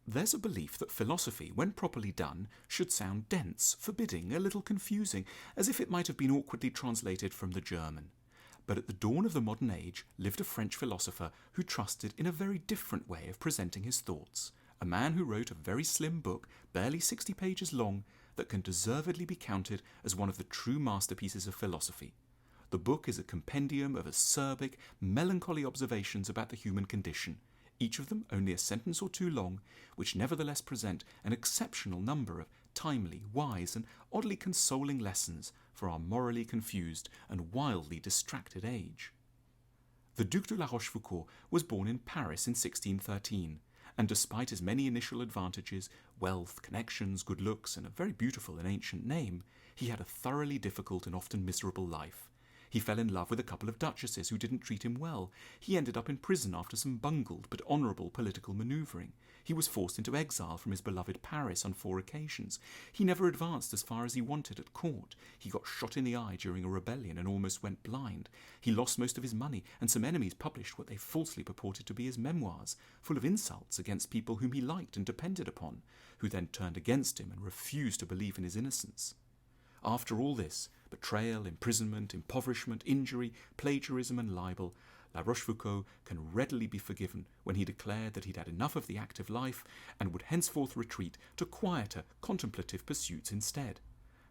There's a belief that philosophy, when properly done, should sound dense, forbidding, a little confusing, as if it might have been awkwardly translated from the German. But at the dawn of the modern age lived a French philosopher who trusted in a very different way of presenting his thoughts, a man who wrote a very slim book, barely 60 pages long, that can deservedly be counted as one of the true masterpieces of philosophy. The book is a compendium of acerbic, melancholy observations about the human condition, each of them only a sentence or two long, which nevertheless present an exceptional number of timely, wise, and oddly consoling lessons for our morally confused and wildly distracted age. The Duc de La Rochefoucauld was born in Paris in 1613, and despite his many initial advantages, wealth, connections, good looks, and a very beautiful and ancient name, he had a thoroughly difficult and often miserable life. He fell in love with a couple of duchesses who didn't treat him well. He ended up in prison after some bungled but honourable political manoeuvring. He was forced into exile from his beloved Paris on 4 occasions. He never advanced as far as he wanted at court. He got shot in the eye during a rebellion and almost went blind. He lost most of his money, and some enemies published what they falsely purported to be his memoirs, full of insults against people whom he liked and depended upon, who then turned against him and refused to believe in his innocence. After all this, betrayal, imprisonment, impoverishment, injury, plagiarism and libel, La Rochefoucauld can readily be forgiven when he declared that he'd had enough of the active life and would henceforth retreat to quieter, contemplative pursuits instead.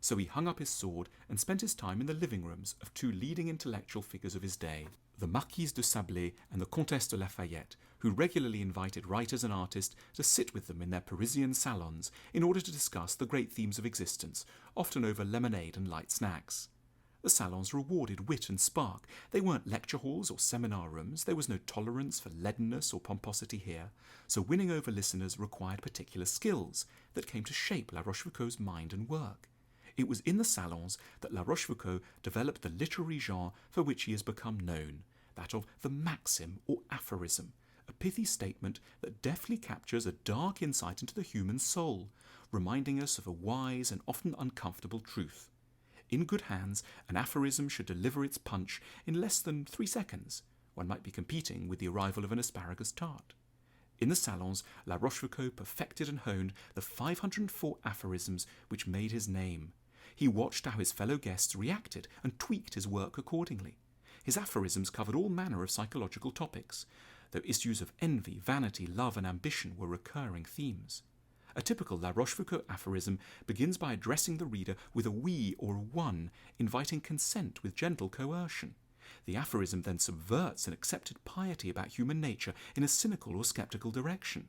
So he hung up his sword and spent his time in the living rooms of 2 leading intellectual figures of his day, the Marquise de Sablé and the Comtesse de Lafayette, who regularly invited writers and artists to sit with them in their Parisian salons in order to discuss the great themes of existence, often over lemonade and light snacks. The salons rewarded wit and spark. They weren't lecture halls or seminar rooms. There was no tolerance for leadenness or pomposity here, so winning over listeners required particular skills that came to shape La Rochefoucauld's mind and work. It was in the salons that La Rochefoucauld developed the literary genre for which he has become known, that of the maxim or aphorism, a pithy statement that deftly captures a dark insight into the human soul, reminding us of a wise and often uncomfortable truth. In good hands, an aphorism should deliver its punch in less than 3 seconds. One might be competing with the arrival of an asparagus tart. In the salons, La Rochefoucauld perfected and honed the 504 aphorisms which made his name. He watched how his fellow guests reacted and tweaked his work accordingly. His aphorisms covered all manner of psychological topics, though issues of envy, vanity, love, and ambition were recurring themes. A typical La Rochefoucauld aphorism begins by addressing the reader with a we or a one, inviting consent with gentle coercion. The aphorism then subverts an accepted piety about human nature in a cynical or sceptical direction.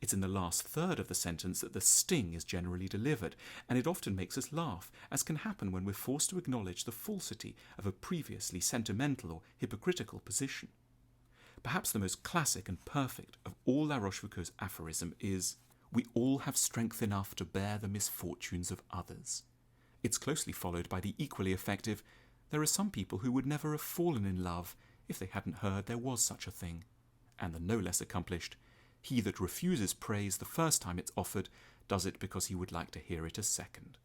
It's in the last third of the sentence that the sting is generally delivered, and it often makes us laugh, as can happen when we're forced to acknowledge the falsity of a previously sentimental or hypocritical position. Perhaps the most classic and perfect of all La Rochefoucauld's aphorism is, "We all have strength enough to bear the misfortunes of others." It's closely followed by the equally effective, "There are some people who would never have fallen in love if they hadn't heard there was such a thing," and the no less accomplished, "He that refuses praise the first time it's offered does it because he would like to hear it a second."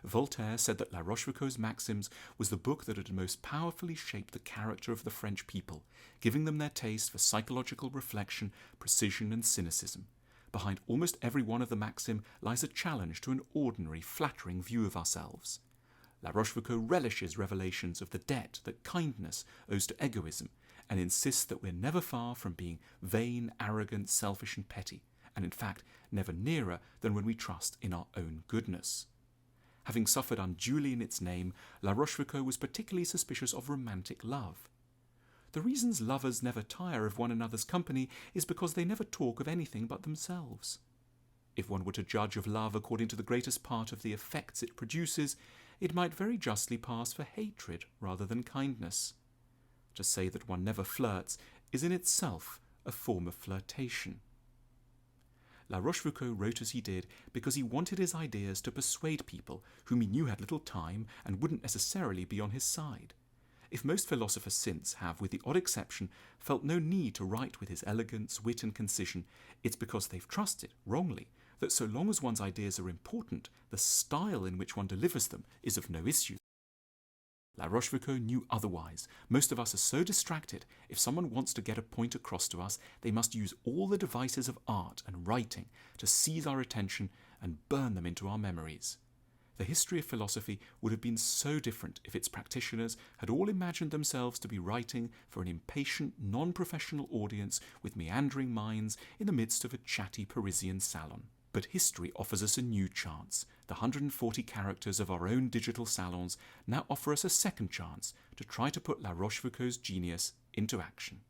Voltaire said that La Rochefoucauld's Maxims was the book that had most powerfully shaped the character of the French people, giving them their taste for psychological reflection, precision, and cynicism. Behind almost every one of the Maxim lies a challenge to an ordinary, flattering view of ourselves. La Rochefoucauld relishes revelations of the debt that kindness owes to egoism, and insists that we're never far from being vain, arrogant, selfish, and petty, and in fact never nearer than when we trust in our own goodness. Having suffered unduly in its name, La Rochefoucauld was particularly suspicious of romantic love. The reasons lovers never tire of one another's company is because they never talk of anything but themselves. If one were to judge of love according to the greatest part of the effects it produces, it might very justly pass for hatred rather than kindness. To say that one never flirts is in itself a form of flirtation. La Rochefoucauld wrote as he did because he wanted his ideas to persuade people whom he knew had little time and wouldn't necessarily be on his side. If most philosophers since have, with the odd exception, felt no need to write with his elegance, wit and concision, it's because they've trusted, wrongly, that so long as one's ideas are important, the style in which one delivers them is of no issue. La Rochefoucauld knew otherwise. Most of us are so distracted, if someone wants to get a point across to us, they must use all the devices of art and writing to seize our attention and burn them into our memories. The history of philosophy would have been so different if its practitioners had all imagined themselves to be writing for an impatient, non-professional audience with meandering minds in the midst of a chatty Parisian salon. But history offers us a new chance. The 140 characters of our own digital salons now offer us a second chance to try to put La Rochefoucauld's genius into action.